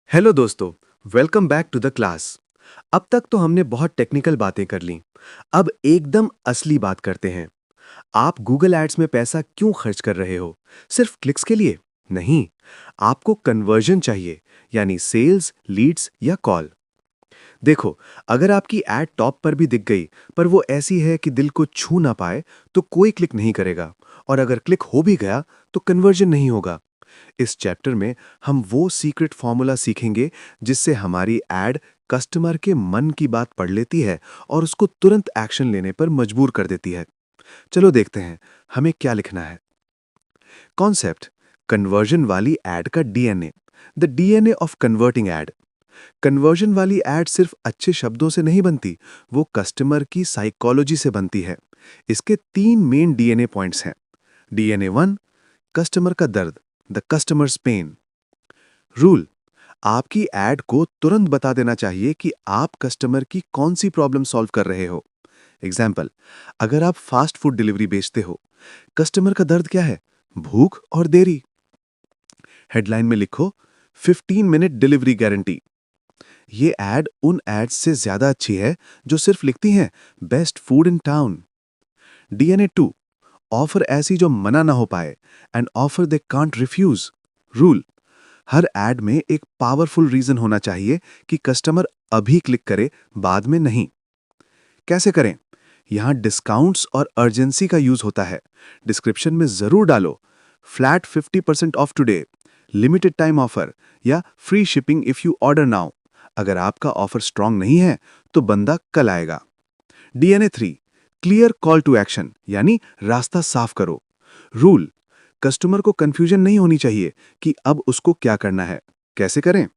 Hello दोस्तों, welcome back to the class. अब तक तो हमने बहुत टेक्निकल बातें कर लीं। अब एकदम असली बात करते हैं। आप गूगल एड्स में पैसा क्यों खर्च कर रहे हो? सिर्फ क्लिक्स के लिए? नहीं, आपको कन्वर्जन चाहिए, यानी सेल्स, लीड्स या कॉल। देखो, अगर आपकी एड टॉप पर भी दिख गई, पर वो ऐसी है कि दिल को छू ना पाए, तो कोई क्लिक नहीं करेगा। और अगर क्लिक हो भी गया, तो कन्वर्जन नहीं होगा। इस चैप्टर में हम वो सीक्रेट फॉर्मूला सीखेंगे जिससे हमारी एड कस्टमर के मन की बात पढ़ लेती है और उसको तुरंत एक्शन लेने पर मजबूर कर देती है। चलो देखते हैं हमें क्या लिखना है। कॉन्सेप्ट: कन्वर्जन वाली एड का DNA. The DNA of converting ad. Conversion वाली एड सिर्फ अच्छे शब्दों से नहीं बनती, वो कस्टमर की साइकोलॉजी से बनती है। इसके 3 मेन डीएनए पॉइंट्स हैं। डीएनए 1: कस्टमर का दर्द, द कस्टमर्स पेन। रूल: आपकी एड को तुरंत बता देना चाहिए कि आप कस्टमर की कौन सी प्रॉब्लम सॉल्व कर रहे हो। एग्जाम्पल: अगर आप फास्ट फूड डिलीवरी बेचते हो, कस्टमर का दर्द क्या है? भूख और देरी। हेडलाइन में लिखो 15 मिनट डिलीवरी गारंटी। ये एड उन एड्स से ज्यादा अच्छी है जो सिर्फ लिखती हैं best food in town. DNA 2: offer ऐसी जो मना ना हो पाए, and offer they can't refuse. Rule: हर एड में एक पावरफुल रीजन होना चाहिए कि कस्टमर अभी क्लिक करे, बाद में नहीं। कैसे करें? यहां डिस्काउंट्स और अर्जेंसी का यूज होता है। डिस्क्रिप्शन में जरूर डालो flat 50% off today, limited time offer या free shipping if you order now. अगर आपका ऑफर स्ट्रांग नहीं है तो बंदा कल आएगा। DNA 3: clear call to action, यानी रास्ता साफ करो। रूल: कस्टमर को कंफ्यूजन नहीं होनी चाहिए कि अब उसको क्या करना है। कैसे करें?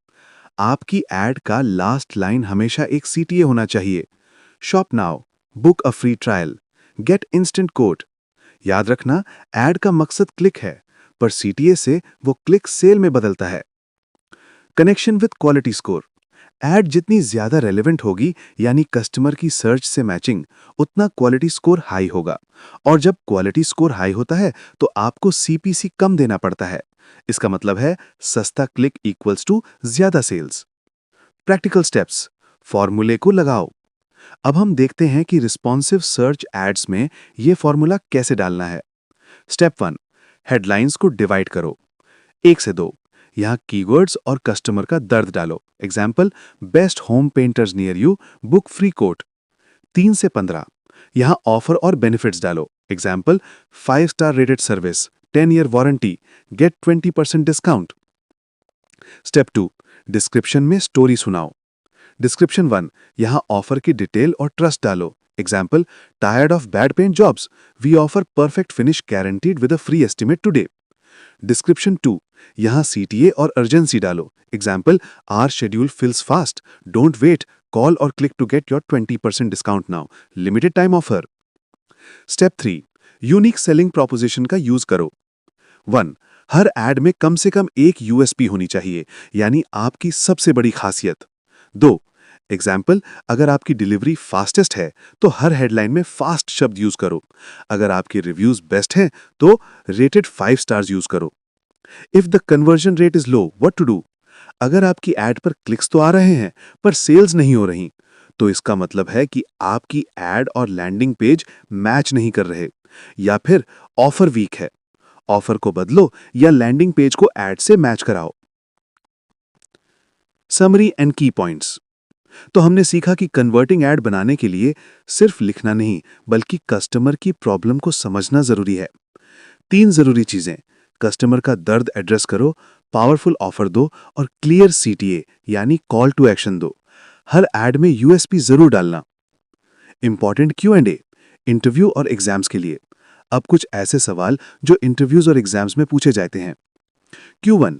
आपकी एड का लास्ट लाइन हमेशा एक सीटीए होना चाहिए। Shop now, book a free trial, get instant code. याद रखना, एड का मकसद क्लिक है, पर सीटीए से वो क्लिक सेल में बदलता है। Connection with quality score: ad जितनी ज्यादा रेलेवेंट होगी, यानी कस्टमर की सर्च से मैचिंग, उतना क्वालिटी स्कोर हाई होगा। और जब क्वालिटी स्कोर हाई होता है तो आपको सीपीसी कम देना पड़ता है। इसका मतलब है सस्ता क्लिक इक्वल्स टू ज्यादा सेल्स। प्रैक्टिकल स्टेप्स: फॉर्मूले को लगाओ। अब हम देखते हैं कि रिस्पॉन्सिव सर्च एड्स में यह फॉर्मूला कैसे डालना है। स्टेप 1: हेडलाइंस को डिवाइड करो। 1 से 2, यहाँ कीवर्ड्स और कस्टमर का दर्द डालो। Example: best home painters near you, book free quote. 3 से 15, यहाँ ऑफर और बेनिफिट्स डालो। Example: 5 star rated service, 10 year warranty, get 20% discount. Step 2: description में स्टोरी सुनाओ। डिस्क्रिप्शन 1: यहाँ ऑफर की डिटेल और ट्रस्ट डालो। Example: tired of bad paying jobs, we offer perfect finish guaranteed with a free estimate today. Description 2: यहाँ CTA और urgency डालो। Example: our schedule fills fast, don't wait, call और click to get your 20% discount now, limited time offer. Step 3: unique selling proposition का use करो। 1: हर ad में कम से कम एक USP होनी चाहिए, यानी आपकी सबसे बड़ी खासियत। 2: एग्जाम्पल: अगर आपकी डिलीवरी फास्टेस्ट है तो हर हेडलाइन में फास्ट शब्द यूज करो। अगर आपके रिव्यूज बेस्ट हैं तो रेटेड 5 स्टार्स यूज करो। If the conversion rate is low, what to do? अगर आपकी एड पर क्लिक्स तो आ रहे हैं पर सेल्स नहीं हो रही, तो इसका मतलब है कि आपकी एड और लैंडिंग पेज मैच नहीं कर रहे, या फिर ऑफर वीक है। ऑफर को बदलो या लैंडिंग पेज को एड से मैच कराओ। समरी एंड की पॉइंट्स: तो हमने सीखा कि कन्वर्टिंग एड बनाने के लिए सिर्फ लिखना नहीं, बल्कि कस्टमर की प्रॉब्लम को समझना जरूरी है। 3 जरूरी चीजें: कस्टमर का दर्द एड्रेस करो, पावरफुल ऑफर दो और क्लियर सीटीए यानी कॉल टू एक्शन दो। हर एड में यूएसपी जरूर डालना। Important Q and A: interview और एग्जाम्स के लिए। अब कुछ ऐसे सवाल जो इंटरव्यूज और एग्जाम्स में पूछे जाते हैं। Q1: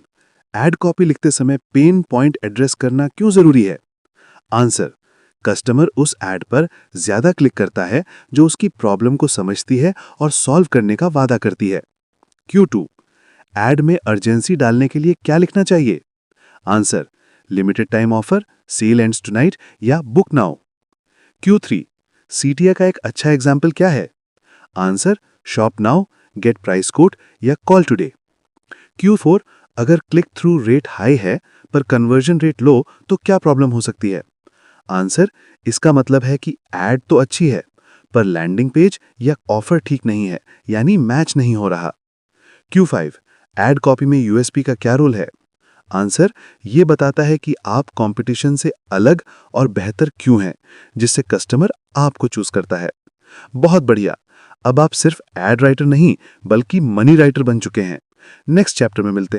एड कॉपी लिखते समय पेन पॉइंट एड्रेस करना क्यों जरूरी है? आंसर: कस्टमर उस एड पर ज्यादा क्लिक करता है जो उसकी प्रॉब्लम को समझती है और सॉल्व करने का वादा करती है। Q2: एड में अर्जेंसी डालने के लिए क्या लिखना चाहिए? Answer: limited time offer, sale ends tonight या बुक नाउ। Q3: सीटीए का एक अच्छा एग्जाम्पल क्या है? Answer: shop now, get price quote या कॉल टुडे। Q4: अगर क्लिक थ्रू रेट हाई है पर कन्वर्जन रेट लो तो क्या प्रॉब्लम हो सकती है? आंसर, इसका मतलब है कि एड तो अच्छी है पर लैंडिंग पेज या ऑफर ठीक नहीं है, यानी मैच नहीं हो रहा। Q5 एड कॉपी में यूएसपी का क्या रोल है? आंसर, ये बताता है कि आप कंपटीशन से अलग और बेहतर क्यों हैं, जिससे कस्टमर आपको चूज करता है। बहुत बढ़िया। अब आप सिर्फ एड राइटर नहीं बल्कि मनी राइटर बन चुके हैं। नेक्स्ट चैप्टर में मिलते हैं।